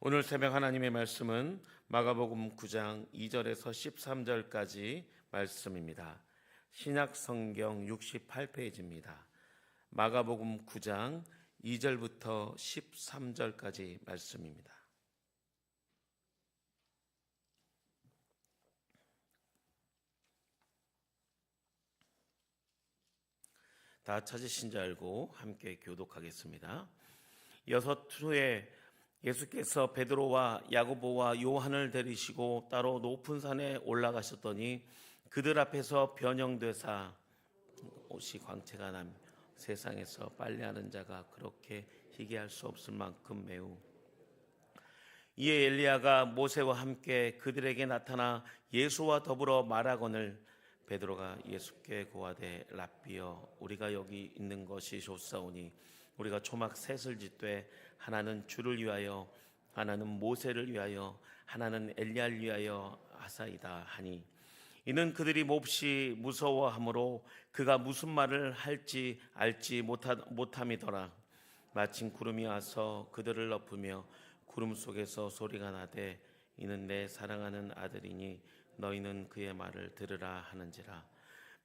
오늘 새벽 하나님의 말씀은 마가복음 9장 2절에서 13절까지 말씀입니다. 신약 성경 68페이지입니다. 마가복음 9장 2절부터 13절까지 말씀입니다. 다 찾으신 줄 알고 함께 교독하겠습니다. 6후에 예수께서 베드로와 야고보와 요한을 데리시고 따로 높은 산에 올라가셨더니 그들 앞에서 변형되사 옷이 광채가 나며 세상에서 빨래하는 자가 그렇게 희귀할 수 없을 만큼 매우. 이에 엘리야가 모세와 함께 그들에게 나타나 예수와 더불어 말하거늘 베드로가 예수께 고하되 랍비여 우리가 여기 있는 것이 좋사오니 우리가 초막 셋을 짓되 하나는 주를 위하여 하나는 모세를 위하여 하나는 엘리야를 위하여 하사이다 하니 이는 그들이 몹시 무서워하므로 그가 무슨 말을 할지 알지 못함이더라. 마침 구름이 와서 그들을 덮으며 구름 속에서 소리가 나되 이는 내 사랑하는 아들이니 너희는 그의 말을 들으라 하는지라.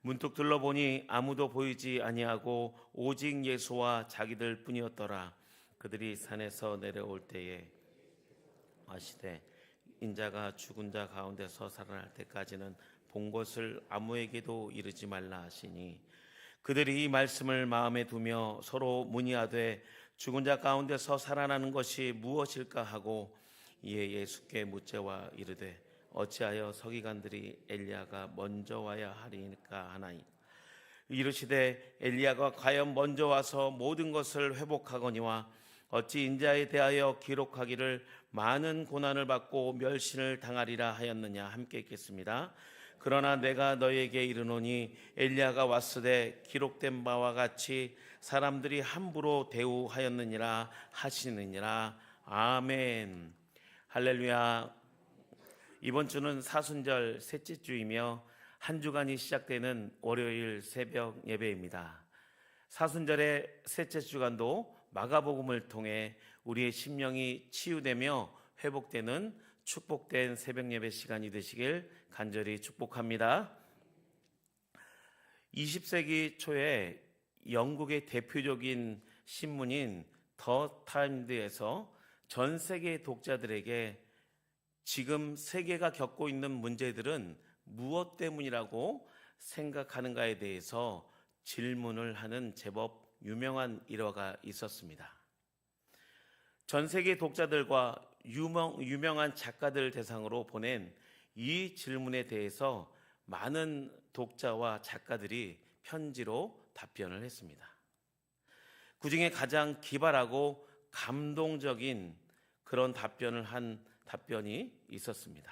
문득 둘러보니 아무도 보이지 아니하고 오직 예수와 자기들 뿐이었더라. 그들이 산에서 내려올 때에 하시되 인자가 죽은 자 가운데서 살아날 때까지는 본 것을 아무에게도 이르지 말라 하시니 그들이 이 말씀을 마음에 두며 서로 문의하되 죽은 자 가운데서 살아나는 것이 무엇일까 하고 이에 예수께 묻자와 이르되 어찌하여 서기관들이 엘리야가 먼저 와야 하리까 하나이. 이르시되 엘리야가 과연 먼저 와서 모든 것을 회복하거니와 어찌 인자에 대하여 기록하기를 많은 고난을 받고 멸신을 당하리라 하였느냐. 함께 읽겠습니다. 그러나 내가 너에게 이르노니 엘리야가 왔으되 기록된 바와 같이 사람들이 함부로 대우하였느니라 하시느니라. 아멘. 할렐루야. 이번 주는 사순절 셋째 주이며 한 주간이 시작되는 월요일 새벽 예배입니다. 사순절의 셋째 주간도 마가복음을 통해 우리의 심령이 치유되며 회복되는 축복된 새벽 예배 시간이 되시길 간절히 축복합니다. 20세기 초에 영국의 대표적인 신문인 더 타임즈에서 전 세계 독자들에게 지금 세계가 겪고 있는 문제들은 무엇 때문이라고 생각하는가에 대해서 질문을 하는 제법 유명한 일화가 있었습니다. 전 세계 독자들과 유명한 작가들 대상으로 보낸 이 질문에 대해서 많은 독자와 작가들이 편지로 답변을 했습니다. 그중에 가장 기발하고 감동적인 그런 답변을 한 답변이 있었습니다.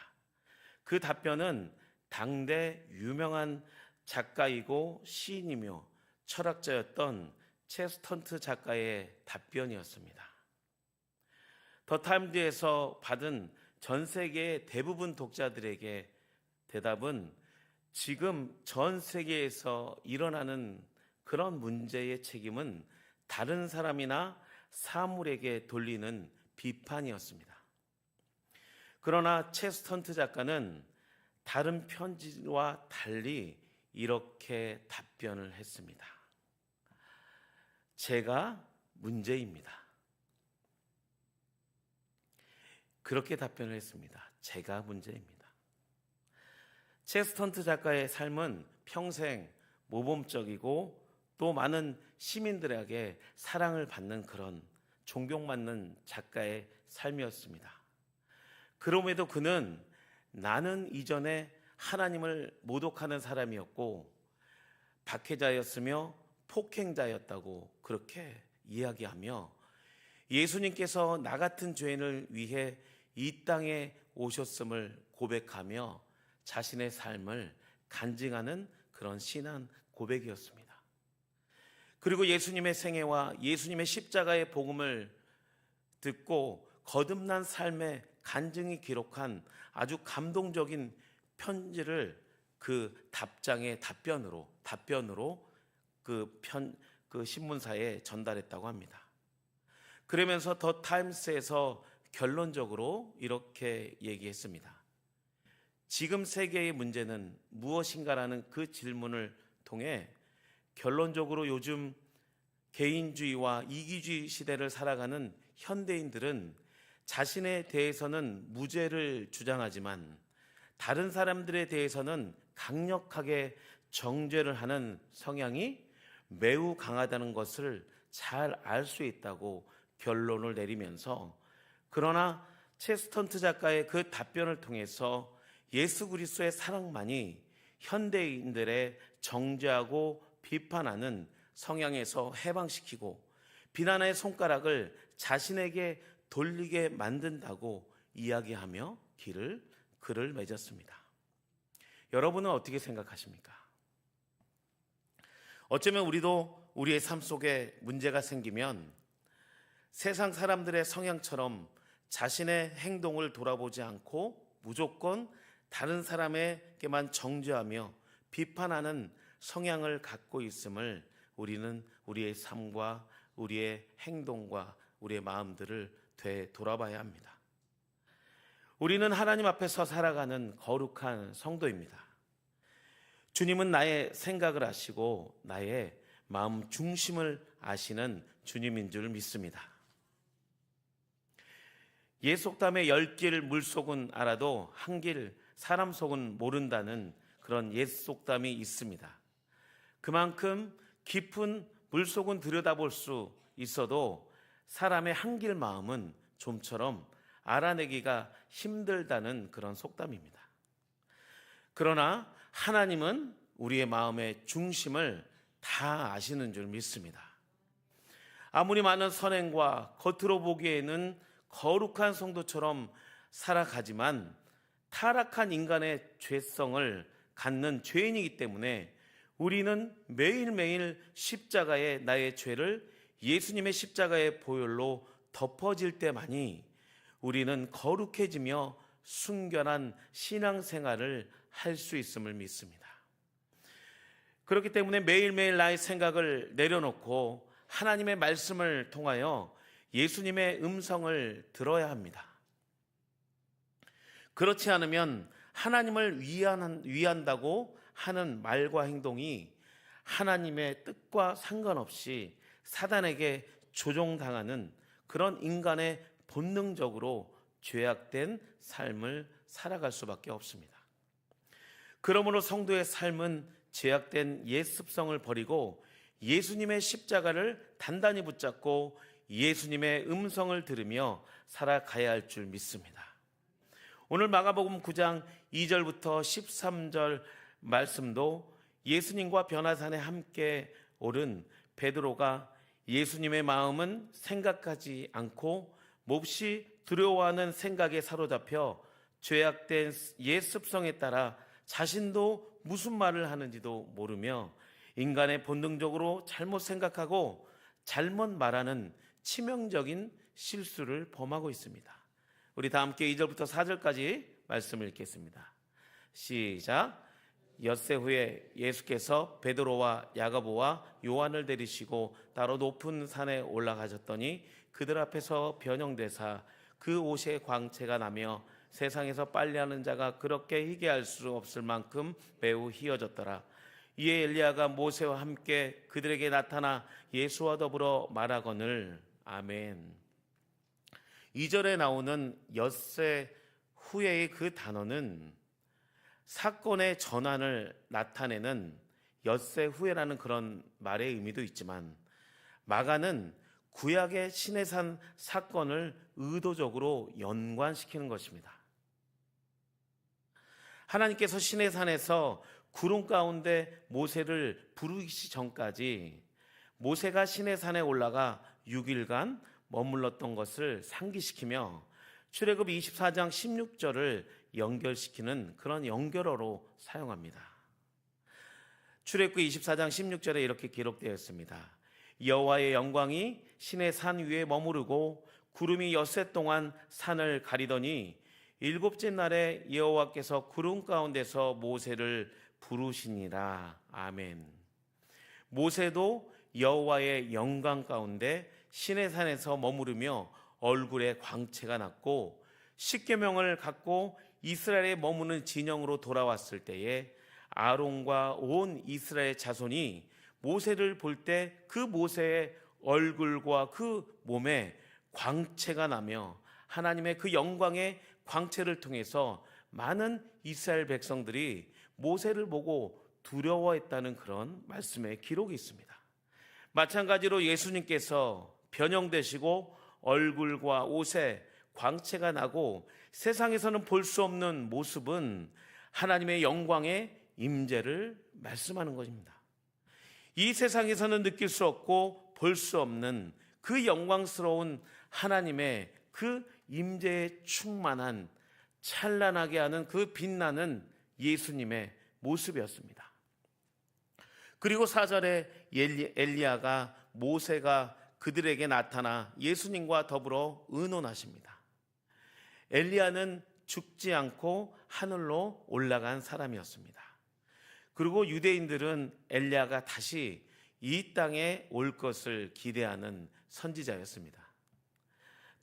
그 답변은 당대 유명한 작가이고 시인이며 철학자였던 체스턴트 작가의 답변이었습니다. 더 타임즈에서 받은 전 세계의 대부분 독자들에게 대답은 지금 전 세계에서 일어나는 그런 문제의 책임은 다른 사람이나 사물에게 돌리는 비판이었습니다. 그러나 체스턴트 작가는 다른 편지와 달리 이렇게 답변을 했습니다. 제가 문제입니다. 그렇게 답변을 했습니다. 제가 문제입니다. 체스턴트 작가의 삶은 평생 모범적이고 또 많은 시민들에게 사랑을 받는 그런 존경받는 작가의 삶이었습니다. 그럼에도 그는 나는 이전에 하나님을 모독하는 사람이었고 박해자였으며 폭행자였다고 그렇게 이야기하며 예수님께서 나 같은 죄인을 위해 이 땅에 오셨음을 고백하며 자신의 삶을 간증하는 그런 신앙 고백이었습니다. 그리고 예수님의 생애와 예수님의 십자가의 복음을 듣고 거듭난 삶의 간증이 기록한 아주 감동적인 편지를 그 답장의 답변으로 그 신문사에 전달했다고 합니다. 그러면서 더 타임스에서 결론적으로 이렇게 얘기했습니다. 지금 세계의 문제는 무엇인가라는 그 질문을 통해 결론적으로 요즘 개인주의와 이기주의 시대를 살아가는 현대인들은 자신에 대해서는 무죄를 주장하지만 다른 사람들에 대해서는 강력하게 정죄를 하는 성향이 매우 강하다는 것을 잘 알 수 있다고 결론을 내리면서, 그러나 체스턴트 작가의 그 답변을 통해서 예수 그리스도의 사랑만이 현대인들의 정죄하고 비판하는 성향에서 해방시키고 비난의 손가락을 자신에게 돌리게 만든다고 이야기하며 글을 맺었습니다. 여러분은 어떻게 생각하십니까? 어쩌면 우리도 우리의 삶 속에 문제가 생기면 세상 사람들의 성향처럼 자신의 행동을 돌아보지 않고 무조건 다른 사람에게만 정죄하며 비판하는 성향을 갖고 있음을 우리는 우리의 삶과 우리의 행동과 우리의 마음들을 되돌아봐야 합니다. 우리는 하나님 앞에서 살아가는 거룩한 성도입니다. 주님은 나의 생각을 아시고 나의 마음 중심을 아시는 주님인 줄 믿습니다. 옛 속담에 10길 물속은 알아도 한 길 사람 속은 모른다는 그런 옛 속담이 있습니다. 그만큼 깊은 물속은 들여다볼 수 있어도 사람의 한길 마음은 좀처럼 알아내기가 힘들다는 그런 속담입니다. 그러나 하나님은 우리의 마음의 중심을 다 아시는 줄 믿습니다. 아무리 많은 선행과 겉으로 보기에는 거룩한 성도처럼 살아가지만 타락한 인간의 죄성을 갖는 죄인이기 때문에 우리는 매일매일 십자가에 나의 죄를 예수님의 십자가의 보혈로 덮어질 때만이 우리는 거룩해지며 순결한 신앙생활을 할 수 있음을 믿습니다. 그렇기 때문에 매일매일 나의 생각을 내려놓고 하나님의 말씀을 통하여 예수님의 음성을 들어야 합니다. 그렇지 않으면 하나님을 위한다고 하는 말과 행동이 하나님의 뜻과 상관없이 사단에게 조종당하는 그런 인간의 본능적으로 죄악된 삶을 살아갈 수밖에 없습니다. 그러므로 성도의 삶은 죄악된 옛 습성을 버리고 예수님의 십자가를 단단히 붙잡고 예수님의 음성을 들으며 살아가야 할 줄 믿습니다. 오늘 마가복음 9장 2절부터 13절 말씀도 예수님과 변화산에 함께 오른 베드로가 예수님의 마음은 생각하지 않고 몹시 두려워하는 생각에 사로잡혀 죄악된 옛 습성에 따라 자신도 무슨 말을 하는지도 모르며 인간의 본능적으로 잘못 생각하고 잘못 말하는 치명적인 실수를 범하고 있습니다. 우리 다 함께 2절부터 4절까지 말씀을 읽겠습니다. 시작. 엿새 후에 예수께서 베드로와 야고보와 요한을 데리시고 따로 높은 산에 올라가셨더니 그들 앞에서 변형되사 그 옷에 광채가 나며 세상에서 빨래하는 자가 그렇게 희게 할 수 없을 만큼 매우 희어졌더라. 이에 엘리야가 모세와 함께 그들에게 나타나 예수와 더불어 말하거늘. 아멘. 2절에 나오는 엿새 후에의 그 단어는 사건의 전환을 나타내는 엿새 후에라는 그런 말의 의미도 있지만, 마가는 구약의 시내산 사건을 의도적으로 연관시키는 것입니다. 하나님께서 시내산에서 구름 가운데 모세를 부르시기 전까지 모세가 시내산에 올라가 6일간 머물렀던 것을 상기시키며 출애굽 24장 16절을 연결시키는 그런 연결어로 사용합니다. 출애굽 24장 16절에 이렇게 기록되어 있습니다. 여호와의 영광이 신의 산 위에 머무르고 구름이 엿새 동안 산을 가리더니 일곱째 날에 여호와께서 구름 가운데서 모세를 부르시니라. 아멘. 모세도 여호와의 영광 가운데 시내산에서 머무르며 얼굴에 광채가 났고 십계명을 갖고 이스라엘에 머무는 진영으로 돌아왔을 때에 아론과 온 이스라엘 자손이 모세를 볼 때 그 모세의 얼굴과 그 몸에 광채가 나며 하나님의 그 영광의 광채를 통해서 많은 이스라엘 백성들이 모세를 보고 두려워했다는 그런 말씀의 기록이 있습니다. 마찬가지로 예수님께서 변형되시고 얼굴과 옷에 광채가 나고 세상에서는 볼 수 없는 모습은 하나님의 영광의 임재를 말씀하는 것입니다. 이 세상에서는 느낄 수 없고 볼 수 없는 그 영광스러운 하나님의 그 임재에 충만한 찬란하게 하는 그 빛나는 예수님의 모습이었습니다. 그리고 4절에 엘리야가 모세가 그들에게 나타나 예수님과 더불어 의논하십니다. 엘리야는 죽지 않고 하늘로 올라간 사람이었습니다. 그리고 유대인들은 엘리야가 다시 이 땅에 올 것을 기대하는 선지자였습니다.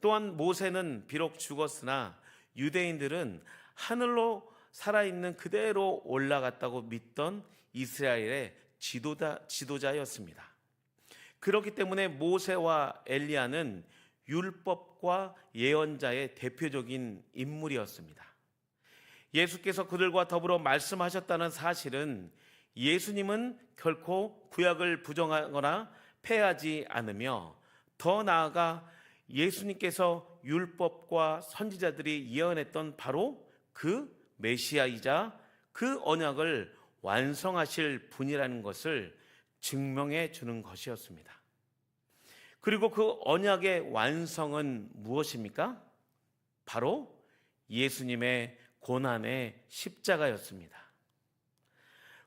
또한 모세는 비록 죽었으나 유대인들은 하늘로 살아있는 그대로 올라갔다고 믿던 이스라엘의 지도자였습니다. 그렇기 때문에 모세와 엘리야는 율법과 예언자의 대표적인 인물이었습니다. 예수께서 그들과 더불어 말씀하셨다는 사실은 예수님은 결코 구약을 부정하거나 폐하지 않으며 더 나아가 예수님께서 율법과 선지자들이 예언했던 바로 그 메시아이자 그 언약을 완성하실 분이라는 것을 증명해 주는 것이었습니다. 그리고 그 언약의 완성은 무엇입니까? 바로 예수님의 고난의 십자가였습니다.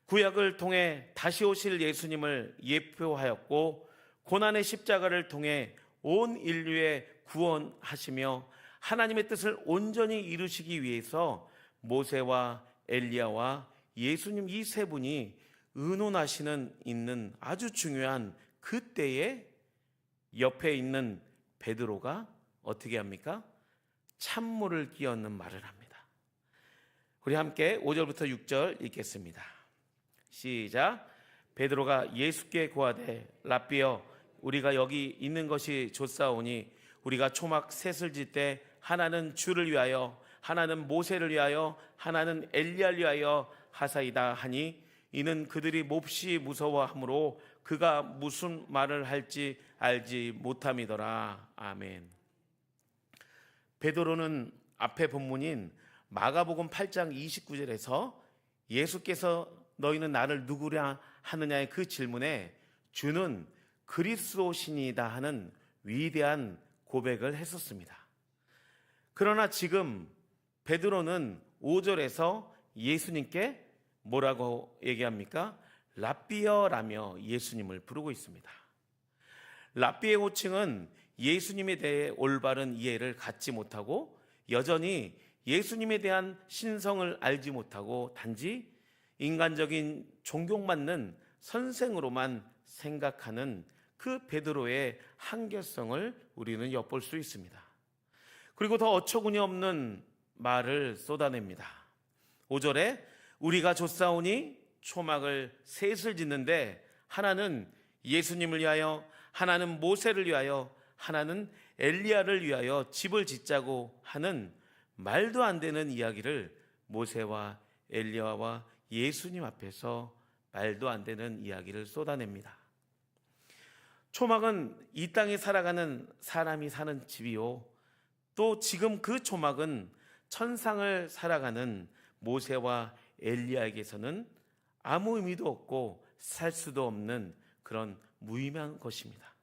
구약을 통해 다시 오실 예수님을 예표하였고 고난의 십자가를 통해 온 인류의 구원하시며 하나님의 뜻을 온전히 이루시기 위해서 모세와 엘리야와 예수님 이 세 분이 의논하시는 있는 아주 중요한 그때에 옆에 있는 베드로가 어떻게 합니까? 찬물을 끼얹는 말을 합니다. 우리 함께 5절부터 6절 읽겠습니다. 시작. 베드로가 예수께 고하되 랍비여 우리가 여기 있는 것이 좋사오니 우리가 초막 셋을 짓 때 하나는 주를 위하여 하나는 모세를 위하여 하나는 엘리야를 위하여 하사이다 하니 이는 그들이 몹시 무서워하므로 그가 무슨 말을 할지 알지 못함이더라. 아멘. 베드로는 앞에 본문인 마가복음 8장 29절에서 예수께서 너희는 나를 누구냐 하느냐의 그 질문에 주는 그리스도시니이다 하는 위대한 고백을 했었습니다. 그러나 지금 베드로는 5절에서 예수님께 뭐라고 얘기합니까? 랍비여라며 예수님을 부르고 있습니다. 랍비의 호칭은 예수님에 대해 올바른 이해를 갖지 못하고 여전히 예수님에 대한 신성을 알지 못하고 단지 인간적인 존경받는 선생으로만 생각하는 그 베드로의 한결성을 우리는 엿볼 수 있습니다. 그리고 더 어처구니 없는 말을 쏟아냅니다. 5절에 우리가 좋사오니 초막을 셋을 짓는데 하나는 예수님을 위하여 하나는 모세를 위하여 하나는 엘리야를 위하여 집을 짓자고 하는 말도 안 되는 이야기를 모세와 엘리야와 예수님 앞에서 말도 안 되는 이야기를 쏟아냅니다. 초막은 이 땅에 살아가는 사람이 사는 집이요, 또 지금 그 초막은 천상을 살아가는 모세와 엘리야에게서는 아무 의미도 없고 살 수도 없는 그런 무의미한 것입니다.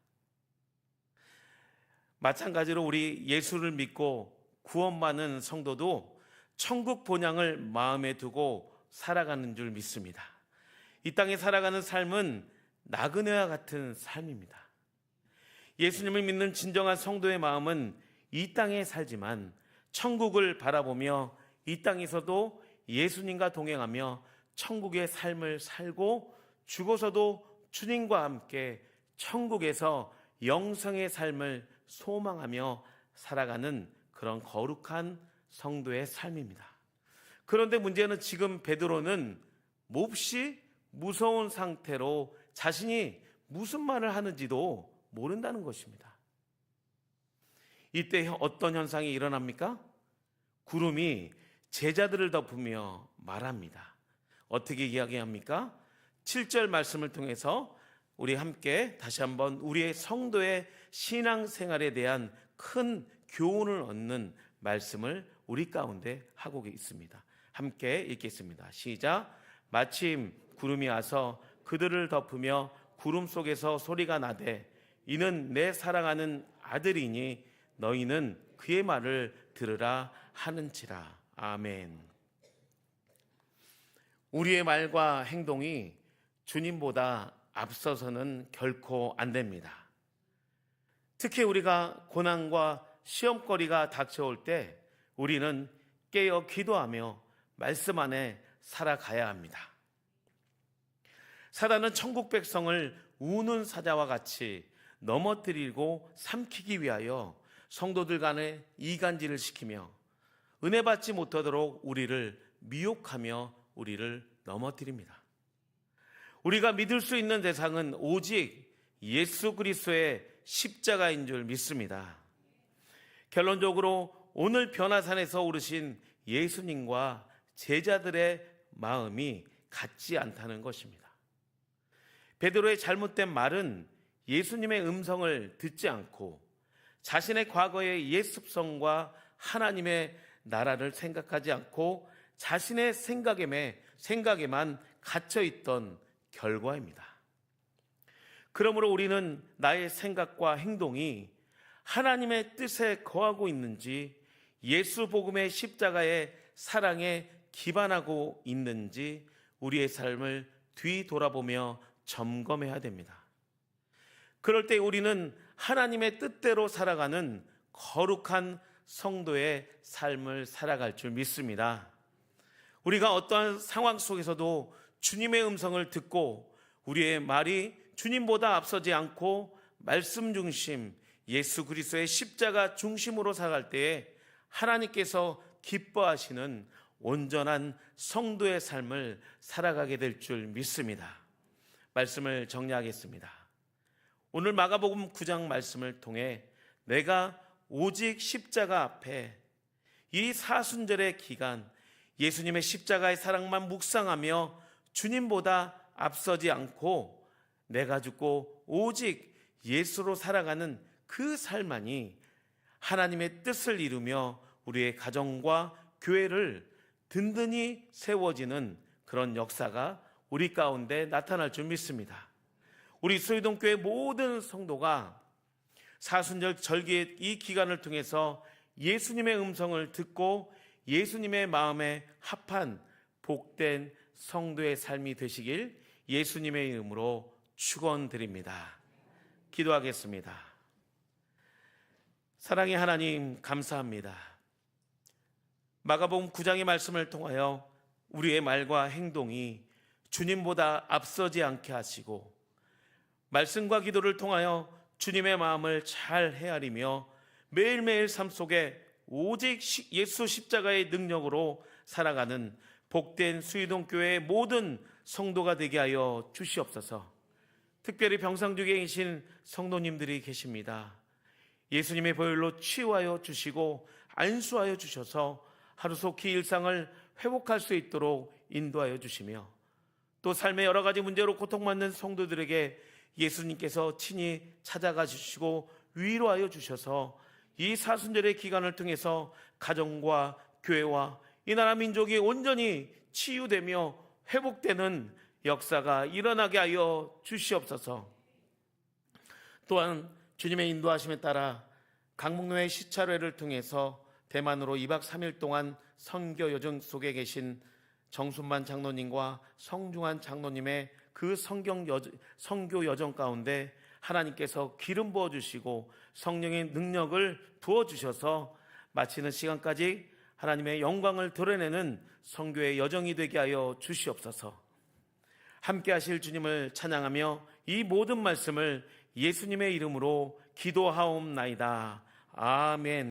마찬가지로 우리 예수를 믿고 구원받는 성도도 천국 본향을 마음에 두고 살아가는 줄 믿습니다. 이 땅에 살아가는 삶은 나그네와 같은 삶입니다. 예수님을 믿는 진정한 성도의 마음은 이 땅에 살지만 천국을 바라보며 이 땅에서도 예수님과 동행하며 천국의 삶을 살고 죽어서도 주님과 함께 천국에서 영생의 삶을 소망하며 살아가는 그런 거룩한 성도의 삶입니다. 그런데 문제는 지금 베드로는 몹시 무서운 상태로 자신이 무슨 말을 하는지도 모른다는 것입니다. 이때 어떤 현상이 일어납니까? 구름이 제자들을 덮으며 말합니다. 어떻게 이야기합니까? 7절 말씀을 통해서 우리 함께 다시 한번 우리의 성도의 신앙생활에 대한 큰 교훈을 얻는 말씀을 우리 가운데 하고 있습니다. 함께 읽겠습니다. 시작. 마침 구름이 와서 그들을 덮으며 구름 속에서 소리가 나되 이는 내 사랑하는 아들이니 너희는 그의 말을 들으라 하는지라. 아멘. 우리의 말과 행동이 주님보다 앞서서는 결코 안 됩니다. 특히 우리가 고난과 시험거리가 닥쳐올 때 우리는 깨어 기도하며 말씀 안에 살아가야 합니다. 사단은 천국 백성을 우는 사자와 같이 넘어뜨리고 삼키기 위하여 성도들 간에 이간질을 시키며 은혜 받지 못하도록 우리를 미혹하며 우리를 넘어뜨립니다. 우리가 믿을 수 있는 대상은 오직 예수 그리스도의 십자가인 줄 믿습니다. 결론적으로 오늘 변화산에서 오르신 예수님과 제자들의 마음이 같지 않다는 것입니다. 베드로의 잘못된 말은 예수님의 음성을 듣지 않고 자신의 과거의 옛 습성과 하나님의 나라를 생각하지 않고 자신의 생각에만 갇혀있던 결과입니다. 그러므로 우리는 나의 생각과 행동이 하나님의 뜻에 거하고 있는지 예수 복음의 십자가의 사랑에 기반하고 있는지 우리의 삶을 뒤돌아보며 점검해야 됩니다. 그럴 때 우리는 하나님의 뜻대로 살아가는 거룩한 성도의 삶을 살아갈 줄 믿습니다. 우리가 어떠한 상황 속에서도 주님의 음성을 듣고 우리의 말이 주님보다 앞서지 않고 말씀 중심, 예수 그리스도의 십자가 중심으로 살아갈 때에 하나님께서 기뻐하시는 온전한 성도의 삶을 살아가게 될 줄 믿습니다. 말씀을 정리하겠습니다. 오늘 마가복음 9장 말씀을 통해 내가 오직 십자가 앞에 이 사순절의 기간 예수님의 십자가의 사랑만 묵상하며 주님보다 앞서지 않고 내가 죽고 오직 예수로 살아가는 그 삶만이 하나님의 뜻을 이루며 우리의 가정과 교회를 든든히 세워지는 그런 역사가 우리 가운데 나타날 줄 믿습니다. 우리 소유동교회 모든 성도가 사순절 절기의 이 기간을 통해서 예수님의 음성을 듣고 예수님의 마음에 합한 복된 성도의 삶이 되시길 예수님의 이름으로 축원드립니다. 기도하겠습니다. 사랑의 하나님 감사합니다. 마가복음 9장의 말씀을 통하여 우리의 말과 행동이 주님보다 앞서지 않게 하시고 말씀과 기도를 통하여 주님의 마음을 잘 헤아리며 매일매일 삶 속에 오직 예수 십자가의 능력으로 살아가는 복된 수의동교회의 모든 성도가 되게 하여 주시옵소서. 특별히 병상중에 계신 성도님들이 계십니다. 예수님의 보혈로 치유하여 주시고 안수하여 주셔서 하루속히 일상을 회복할 수 있도록 인도하여 주시며 또 삶의 여러 가지 문제로 고통받는 성도들에게 예수님께서 친히 찾아가 주시고 위로하여 주셔서 이 사순절의 기간을 통해서 가정과 교회와 이 나라 민족이 온전히 치유되며 회복되는 역사가 일어나게 하여 주시옵소서. 또한 주님의 인도하심에 따라 강목로의 시찰회를 통해서 대만으로 2박 3일 동안 선교 여정 속에 계신 정순만 장로님과 성중한 장로님의 그 선교 여정 가운데 하나님께서 기름 부어주시고 성령의 능력을 부어주셔서 마치는 시간까지 하나님의 영광을 드러내는 선교의 여정이 되게 하여 주시옵소서. 함께 하실 주님을 찬양하며 이 모든 말씀을 예수님의 이름으로 기도하옵나이다. 아멘.